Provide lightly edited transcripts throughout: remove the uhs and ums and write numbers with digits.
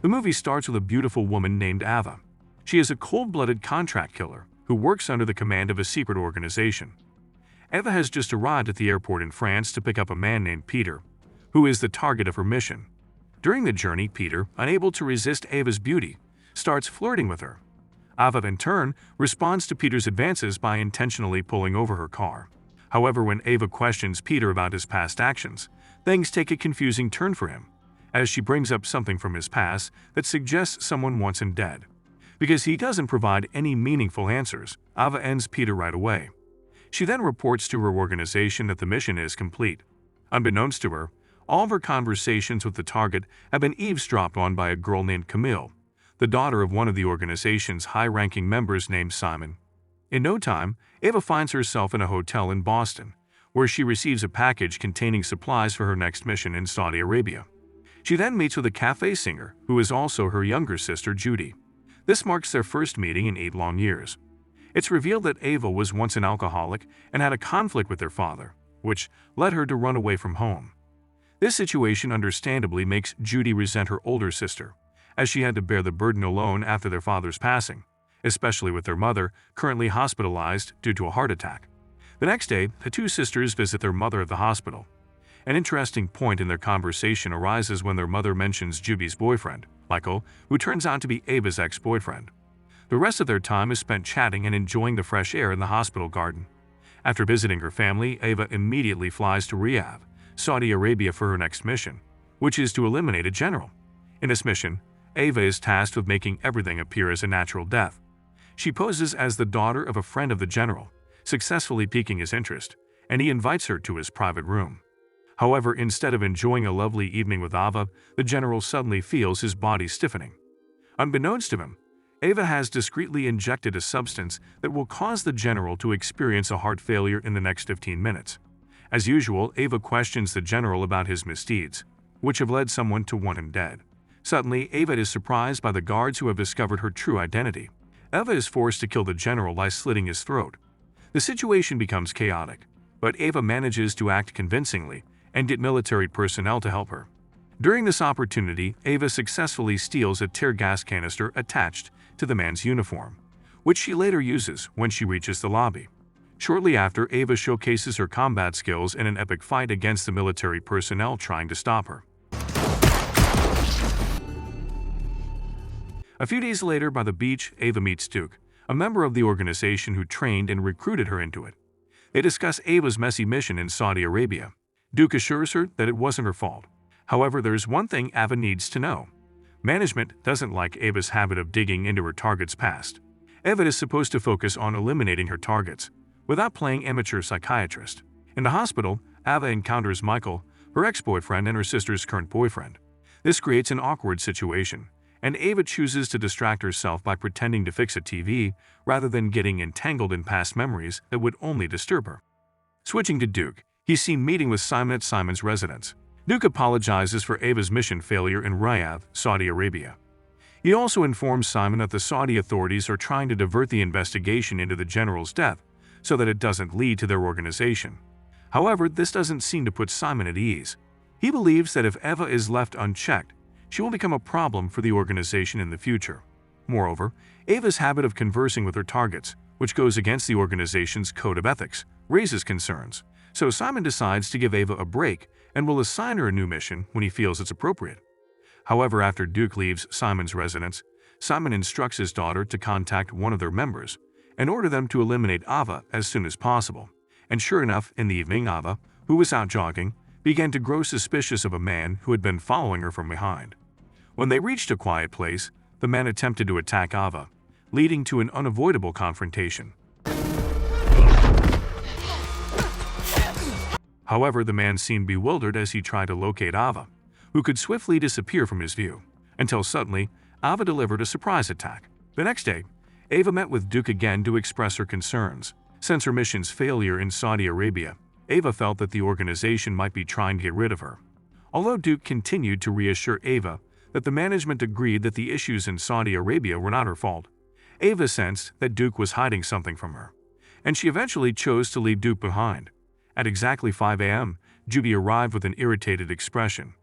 The movie starts with a beautiful woman named Ava. She is a cold-blooded contract killer who works under the command of a secret organization. Ava has just arrived at the airport in France to pick up a man named Peter, who is the target of her mission. During the journey, Peter, unable to resist Ava's beauty, starts flirting with her. Ava, in turn, responds to Peter's advances by intentionally pulling over her car. However, when Ava questions Peter about his past actions, things take a confusing turn for him, as she brings up something from his past that suggests someone wants him dead. Because he doesn't provide any meaningful answers, Ava ends Peter right away. She then reports to her organization that the mission is complete. Unbeknownst to her, all of her conversations with the target have been eavesdropped on by a girl named Camille, the daughter of one of the organization's high-ranking members named Simon. In no time, Ava finds herself in a hotel in Boston, where she receives a package containing supplies for her next mission in Saudi Arabia. She then meets with a cafe singer, who is also her younger sister Judy. This marks their first meeting in 8 long years. It's revealed that Ava was once an alcoholic and had a conflict with her father, which led her to run away from home. This situation understandably makes Judy resent her older sister, as she had to bear the burden alone after their father's passing, especially with their mother currently hospitalized due to a heart attack. The next day, the two sisters visit their mother at the hospital. An interesting point in their conversation arises when their mother mentions Judy's boyfriend, Michael, who turns out to be Ava's ex-boyfriend. The rest of their time is spent chatting and enjoying the fresh air in the hospital garden. After visiting her family, Ava immediately flies to Riyadh, Saudi Arabia for her next mission, which is to eliminate a general. In this mission, Ava is tasked with making everything appear as a natural death. She poses as the daughter of a friend of the general, successfully piquing his interest, and he invites her to his private room. However, instead of enjoying a lovely evening with Ava, the general suddenly feels his body stiffening. Unbeknownst to him, Ava has discreetly injected a substance that will cause the general to experience a heart failure in the next 15 minutes. As usual, Ava questions the general about his misdeeds, which have led someone to want him dead. Suddenly, Ava is surprised by the guards who have discovered her true identity. Ava is forced to kill the general by slitting his throat. The situation becomes chaotic, but Ava manages to act convincingly and get military personnel to help her. During this opportunity, Ava successfully steals a tear gas canister attached to the man's uniform, which she later uses when she reaches the lobby. Shortly after, Ava showcases her combat skills in an epic fight against the military personnel trying to stop her. A few days later, by the beach, Ava meets Duke, a member of the organization who trained and recruited her into it. They discuss Ava's messy mission in Saudi Arabia. Duke assures her that it wasn't her fault. However, there's one thing Ava needs to know. Management doesn't like Ava's habit of digging into her target's past. Ava is supposed to focus on eliminating her targets, without playing amateur psychiatrist. In the hospital, Ava encounters Michael, her ex-boyfriend and her sister's current boyfriend. This creates an awkward situation, and Ava chooses to distract herself by pretending to fix a TV rather than getting entangled in past memories that would only disturb her. Switching to Duke, he's seen meeting with Simon at Simon's residence. Duke apologizes for Ava's mission failure in Riyadh, Saudi Arabia. He also informs Simon that the Saudi authorities are trying to divert the investigation into the general's death so that it doesn't lead to their organization. However, this doesn't seem to put Simon at ease. He believes that if Ava is left unchecked, she will become a problem for the organization in the future. Moreover, Ava's habit of conversing with her targets, which goes against the organization's code of ethics, raises concerns. So Simon decides to give Ava a break and will assign her a new mission when he feels it's appropriate. However, after Duke leaves Simon's residence, Simon instructs his daughter to contact one of their members and order them to eliminate Ava as soon as possible. And sure enough, in the evening, Ava, who was out jogging, began to grow suspicious of a man who had been following her from behind. When they reached a quiet place, the man attempted to attack Ava, leading to an unavoidable confrontation. However, the man seemed bewildered as he tried to locate Ava, who could swiftly disappear from his view, until suddenly, Ava delivered a surprise attack. The next day, Ava met with Duke again to express her concerns. Since her mission's failure in Saudi Arabia, Ava felt that the organization might be trying to get rid of her. Although Duke continued to reassure Ava that the management agreed that the issues in Saudi Arabia were not her fault, Ava sensed that Duke was hiding something from her, and she eventually chose to leave Duke behind. At exactly 5 a.m., Judy arrived with an irritated expression.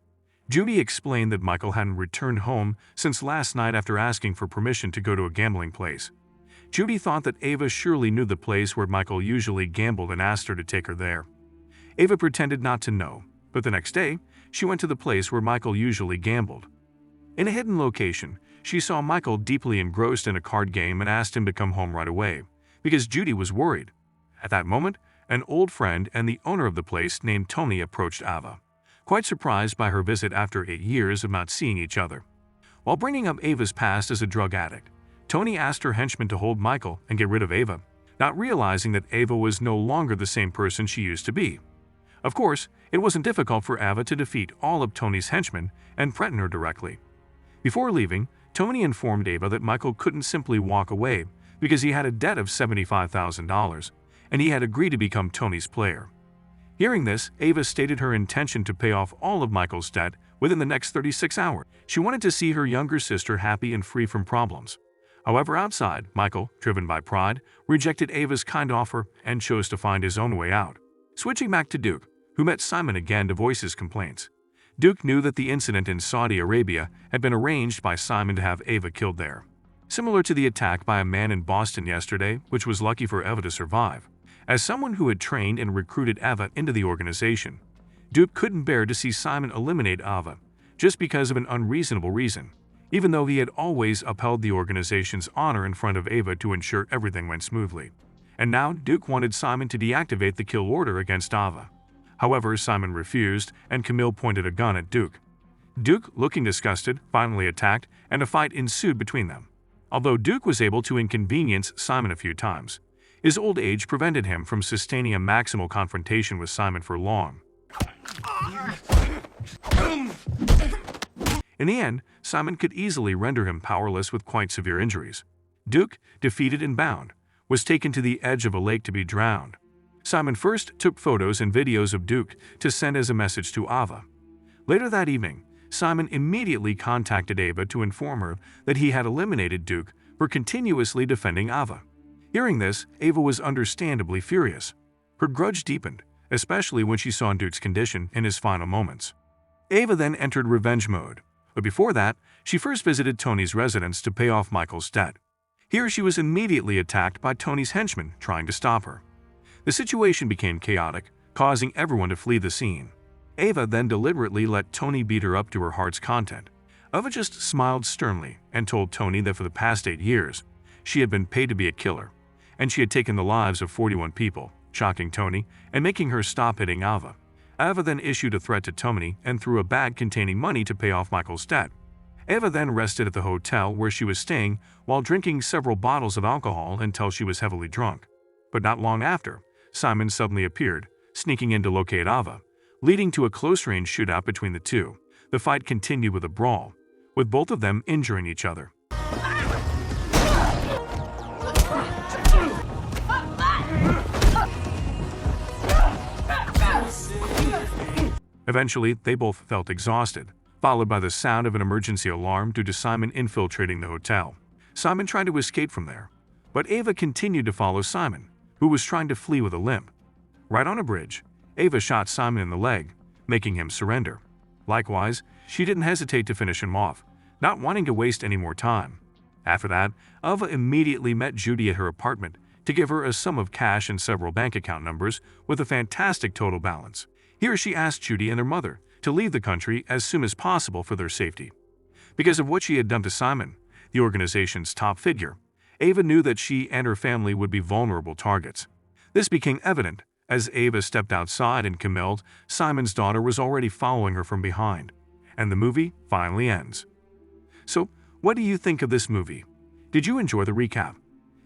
Judy explained that Michael hadn't returned home since last night after asking for permission to go to a gambling place. Judy thought that Ava surely knew the place where Michael usually gambled and asked her to take her there. Ava pretended not to know, but the next day, she went to the place where Michael usually gambled. In a hidden location, she saw Michael deeply engrossed in a card game and asked him to come home right away, because Judy was worried. At that moment, an old friend and the owner of the place named Tony approached Ava, quite surprised by her visit after 8 years of not seeing each other. While bringing up Ava's past as a drug addict, Tony asked her henchman to hold Michael and get rid of Ava, not realizing that Ava was no longer the same person she used to be. Of course, it wasn't difficult for Ava to defeat all of Tony's henchmen and threaten her directly. Before leaving, Tony informed Ava that Michael couldn't simply walk away because he had a debt of $75,000, and he had agreed to become Tony's player. Hearing this, Ava stated her intention to pay off all of Michael's debt within the next 36 hours. She wanted to see her younger sister happy and free from problems. However, outside, Michael, driven by pride, rejected Ava's kind offer and chose to find his own way out. Switching back to Duke, who met Simon again to voice his complaints. Duke knew that the incident in Saudi Arabia had been arranged by Simon to have Ava killed there. Similar to the attack by a man in Boston yesterday, which was lucky for Ava to survive. As someone who had trained and recruited Ava into the organization, Duke couldn't bear to see Simon eliminate Ava just because of an unreasonable reason, even though he had always upheld the organization's honor in front of Ava to ensure everything went smoothly. And now Duke wanted Simon to deactivate the kill order against Ava. However, Simon refused, and Camille pointed a gun at Duke. Duke, looking disgusted, finally attacked, and a fight ensued between them. Although Duke was able to inconvenience Simon a few times, his old age prevented him from sustaining a maximal confrontation with Simon for long. In the end, Simon could easily render him powerless with quite severe injuries. Duke, defeated and bound, was taken to the edge of a lake to be drowned. Simon first took photos and videos of Duke to send as a message to Ava. Later that evening, Simon immediately contacted Ava to inform her that he had eliminated Duke for continuously defending Ava. Hearing this, Ava was understandably furious. Her grudge deepened, especially when she saw Duke's condition in his final moments. Ava then entered revenge mode, but before that, she first visited Tony's residence to pay off Michael's debt. Here she was immediately attacked by Tony's henchmen trying to stop her. The situation became chaotic, causing everyone to flee the scene. Ava then deliberately let Tony beat her up to her heart's content. Ava just smiled sternly and told Tony that for the past 8 years, she had been paid to be a killer, and she had taken the lives of 41 people, shocking Tony and making her stop hitting Ava. Ava then issued a threat to Tony and threw a bag containing money to pay off Michael's debt. Ava then rested at the hotel where she was staying while drinking several bottles of alcohol until she was heavily drunk. But not long after, Simon suddenly appeared, sneaking in to locate Ava, leading to a close-range shootout between the two. The fight continued with a brawl, with both of them injuring each other. Eventually, they both felt exhausted, followed by the sound of an emergency alarm due to Simon infiltrating the hotel. Simon tried to escape from there, but Ava continued to follow Simon, who was trying to flee with a limp. Right on a bridge, Ava shot Simon in the leg, making him surrender. Likewise, she didn't hesitate to finish him off, not wanting to waste any more time. After that, Ava immediately met Judy at her apartment to give her a sum of cash and several bank account numbers with a fantastic total balance. Here she asked Judy and her mother to leave the country as soon as possible for their safety. Because of what she had done to Simon, the organization's top figure, Ava knew that she and her family would be vulnerable targets. This became evident as Ava stepped outside and Camille, Simon's daughter, was already following her from behind. And the movie finally ends. So, what do you think of this movie? Did you enjoy the recap?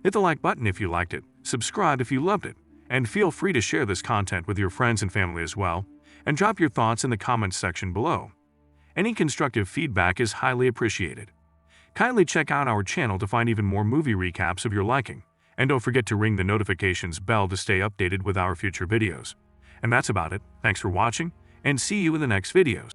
Hit the like button if you liked it, subscribe if you loved it, and feel free to share this content with your friends and family as well, and drop your thoughts in the comments section below. Any constructive feedback is highly appreciated. Kindly check out our channel to find even more movie recaps of your liking, and don't forget to ring the notifications bell to stay updated with our future videos. And that's about it. Thanks for watching, and see you in the next videos.